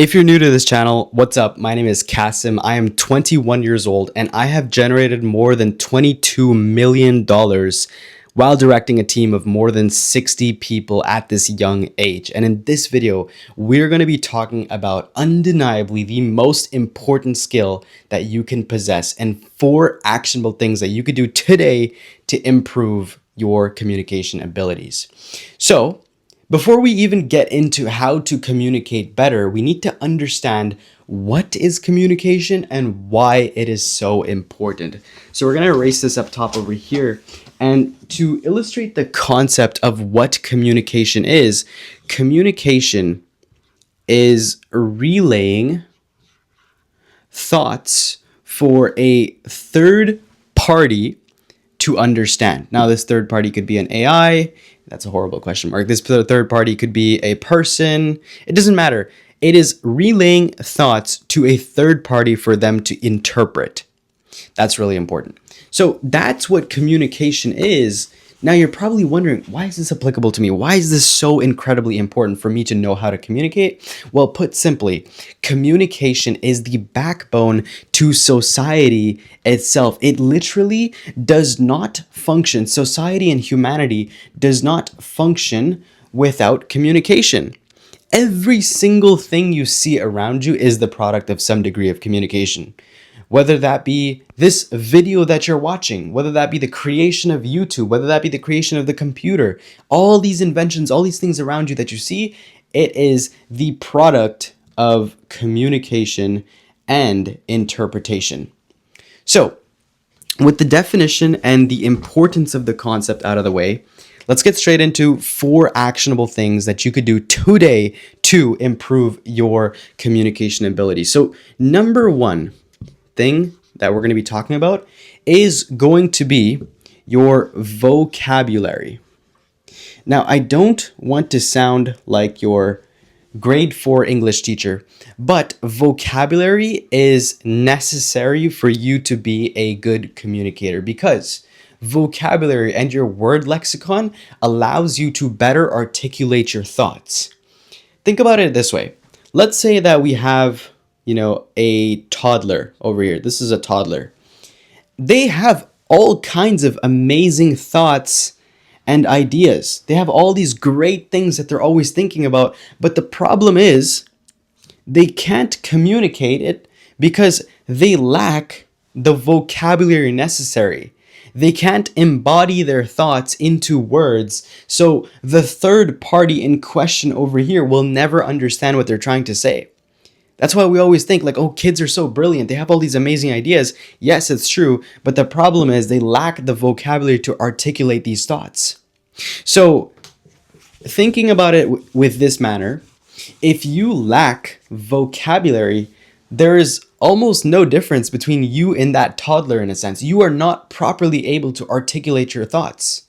If you're new to this channel, what's up? My name is Kasim. I am 21 years old and I have generated more than $22 million while directing a team of more than 60 people at this young age. And in this video, we're going to be talking about undeniably the most important skill that you can possess and 4 actionable things that you could do today to improve your communication abilities. So, before we even get into how to communicate better, we need to understand what is communication and why it is so important. So we're going to erase this up top over here. And to illustrate the concept of what communication is relaying thoughts for a third party to understand. Now, this third party could be an AI. That's a horrible question mark. This third party could be a person. It doesn't matter. It is relaying thoughts to a third party for them to interpret. That's really important. So that's what communication is. Now you're probably wondering, why is this applicable to me? Why is this so incredibly important for me to know how to communicate? Well, put simply, communication is the backbone to society itself. It literally does not function. Society and humanity does not function without communication. Every single thing you see around you is the product of some degree of communication. Whether that be this video that you're watching, whether that be the creation of YouTube, whether that be the creation of the computer, all these inventions, all these things around you that you see, it is the product of communication and interpretation. So, with the definition and the importance of the concept out of the way, let's get straight into 4 actionable things that you could do today to improve your communication ability. So, number 1 thing that we're going to be talking about is going to be your vocabulary. Now, I don't want to sound like your grade 4 English teacher, but vocabulary is necessary for you to be a good communicator because vocabulary and your word lexicon allows you to better articulate your thoughts. Think about it this way. Let's say that we have a toddler over here. This is a toddler. They have all kinds of amazing thoughts and ideas. They have all these great things that they're always thinking about. But the problem is they can't communicate it because they lack the vocabulary necessary. They can't embody their thoughts into words. So the third party in question over here will never understand what they're trying to say. That's why we always think like, oh, kids are so brilliant. They have all these amazing ideas. Yes, it's true. But the problem is they lack the vocabulary to articulate these thoughts. So thinking about it with this manner, if you lack vocabulary, there is almost no difference between you and that toddler in a sense. You are not properly able to articulate your thoughts.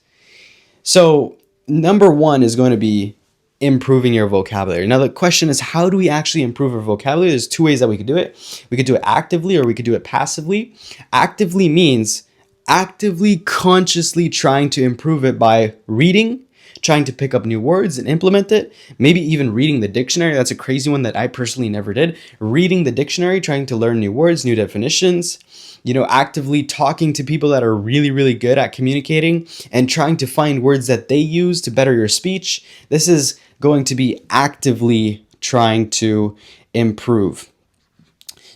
So number 1 is going to be improving your vocabulary. Now the question is, how do we actually improve our vocabulary? There's 2 ways that we could do it. We could do it actively or we could do it passively. Actively means actively, consciously trying to improve it by reading, trying to pick up new words and implement it, maybe even reading the dictionary. That's a crazy one that I personally never did. Reading the dictionary, trying to learn new words, new definitions, actively talking to people that are really, really good at communicating and trying to find words that they use to better your speech. This is going to be actively trying to improve.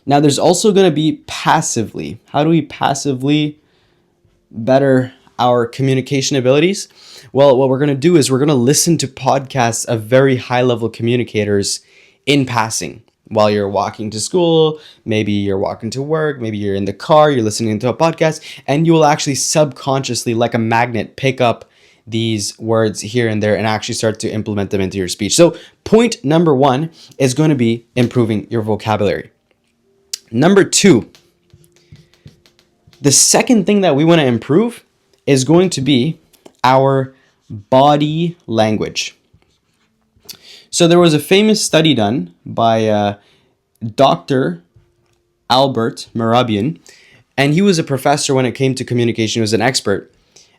Now, there's also going to be passively. How do we passively better our communication abilities? Well, what we're going to do is we're going to listen to podcasts of very high-level communicators in passing. While you're walking to school, maybe you're walking to work, maybe you're in the car, you're listening to a podcast, and you will actually subconsciously, like a magnet, pick up these words here and there and actually start to implement them into your speech. So point number 1 is going to be improving your vocabulary. Number 2, the second thing that we want to improve is going to be our body language. So there was a famous study done by Dr. Albert Mehrabian, and he was a professor when it came to communication. He was an expert.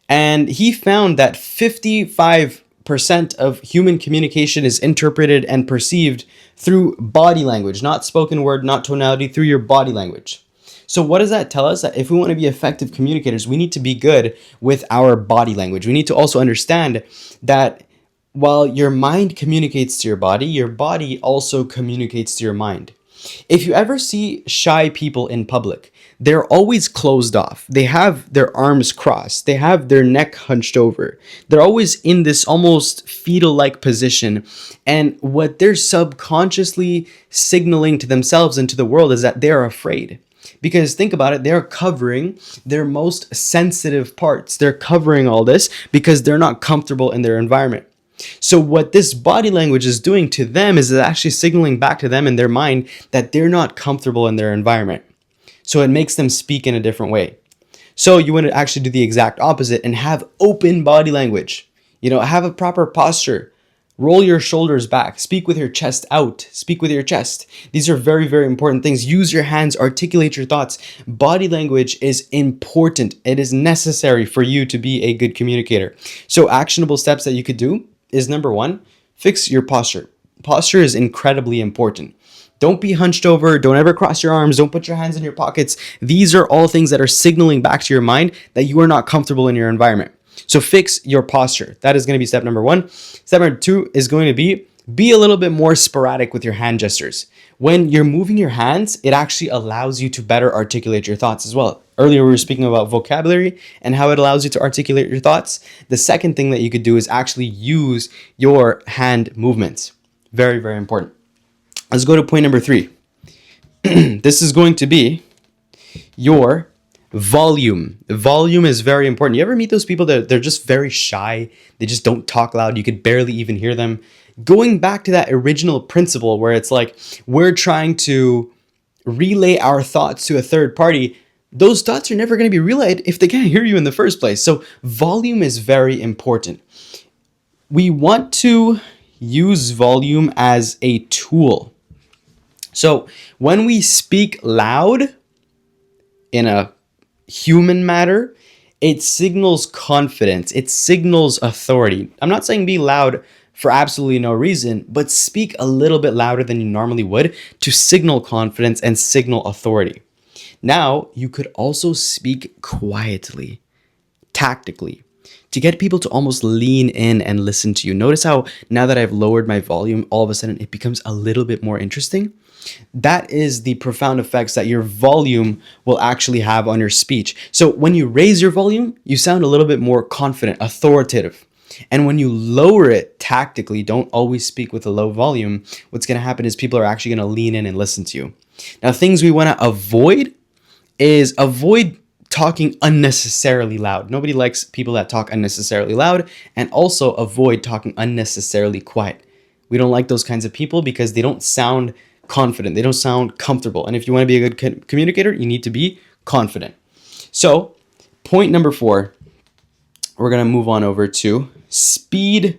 And he found that 55% 90% of human communication is interpreted and perceived through body language, not spoken word, not tonality, through your body language. So what does that tell us? That if we want to be effective communicators, we need to be good with our body language. We need to also understand that while your mind communicates to your body also communicates to your mind. If you ever see shy people in public, they're always closed off. They have their arms crossed. They have their neck hunched over. They're always in this almost fetal-like position. And what they're subconsciously signaling to themselves and to the world is that they're afraid. Because think about it, they're covering their most sensitive parts. They're covering all this because they're not comfortable in their environment. So what this body language is doing to them is it's actually signaling back to them in their mind that they're not comfortable in their environment. So it makes them speak in a different way. So you want to actually do the exact opposite and have open body language. Have a proper posture. Roll your shoulders back. Speak with your chest out. Speak with your chest. These are very, very important things. Use your hands. Articulate your thoughts. Body language is important. It is necessary for you to be a good communicator. So actionable steps that you could do is number one, fix your posture. Posture is incredibly important. Don't be hunched over. Don't ever cross your arms. Don't put your hands in your pockets. These are all things that are signaling back to your mind that you are not comfortable in your environment. So fix your posture. That is going to be step number one. Step number two is going to be a little bit more sporadic with your hand gestures. When you're moving your hands, it actually allows you to better articulate your thoughts as well. Earlier, we were speaking about vocabulary and how it allows you to articulate your thoughts. The second thing that you could do is actually use your hand movements. Very, very important. Let's go to point number three. This is going to be your volume. Volume is very important. You ever meet those people that they're just very shy? They just don't talk loud. You could barely even hear them. Going back to that original principle where it's like we're trying to relay our thoughts to a third party, those thoughts are never going to be relayed if they can't hear you in the first place. So volume is very important. We want to use volume as a tool. So when we speak loud in a human matter, it signals confidence. It signals authority. I'm not saying be loud for absolutely no reason, but speak a little bit louder than you normally would to signal confidence and signal authority. Now, you could also speak quietly, tactically, to get people to almost lean in and listen to you. Notice how now that I've lowered my volume, all of a sudden it becomes a little bit more interesting. That is the profound effects that your volume will actually have on your speech. So when you raise your volume, you sound a little bit more confident, authoritative. And when you lower it tactically, don't always speak with a low volume, what's going to happen is people are actually going to lean in and listen to you. Now, things we want to avoid is avoid talking unnecessarily loud. Nobody likes people that talk unnecessarily loud, and also avoid talking unnecessarily quiet. We don't like those kinds of people because they don't sound confident. They don't sound comfortable. And if you want to be a good communicator, you need to be confident. So point number 4, we're going to move on over to speed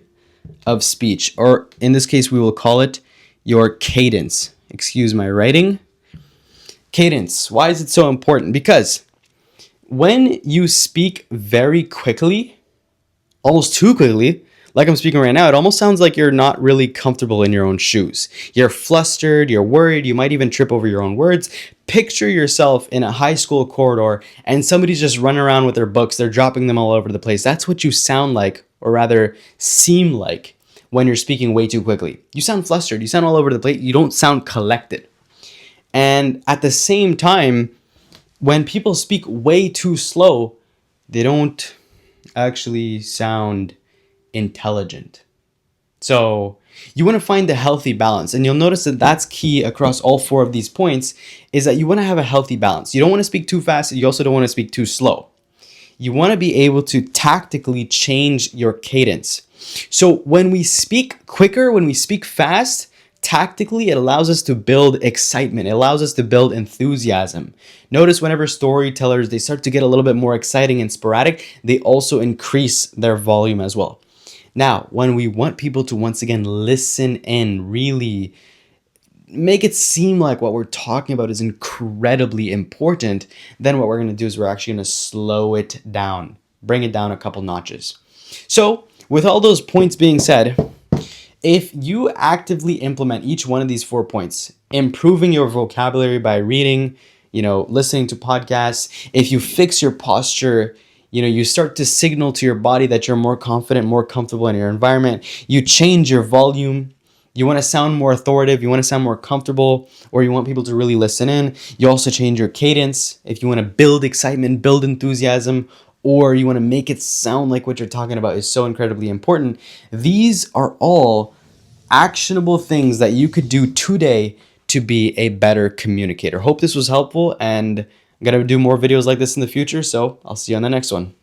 of speech, or in this case, we will call it your cadence. Excuse my writing. Cadence. Why is it so important? Because when you speak very quickly, almost too quickly, like I'm speaking right now, it almost sounds like you're not really comfortable in your own shoes. You're flustered, you're worried, you might even trip over your own words. Picture yourself in a high school corridor and somebody's just running around with their books, they're dropping them all over the place. That's what you sound like, or rather seem like, when you're speaking way too quickly. You sound flustered, you sound all over the place, you don't sound collected. And at the same time, when people speak way too slow, they don't actually sound intelligent. So you want to find the healthy balance, and you'll notice that that's key across all 4 of these points, is that you want to have a healthy balance. You don't want to speak too fast, you also don't want to speak too slow. You want to be able to tactically change your cadence. So when we speak quicker, when we speak fast, tactically, it allows us to build excitement. It allows us to build enthusiasm. Notice whenever storytellers, they start to get a little bit more exciting and sporadic, they also increase their volume as well. Now, when we want people to once again listen in, really make it seem like what we're talking about is incredibly important, then what we're going to do is we're actually going to slow it down, bring it down a couple notches. So with all those points being said, if you actively implement each one of these 4 points, improving your vocabulary by reading, listening to podcasts, if you fix your posture, you start to signal to your body that you're more confident, more comfortable in your environment, you change your volume, you want to sound more authoritative, you want to sound more comfortable, or you want people to really listen in. You also change your cadence if you want to build excitement, build enthusiasm, or you want to make it sound like what you're talking about is so incredibly important. These are all actionable things that you could do today to be a better communicator. Hope this was helpful, and I'm going to do more videos like this in the future, so I'll see you on the next one.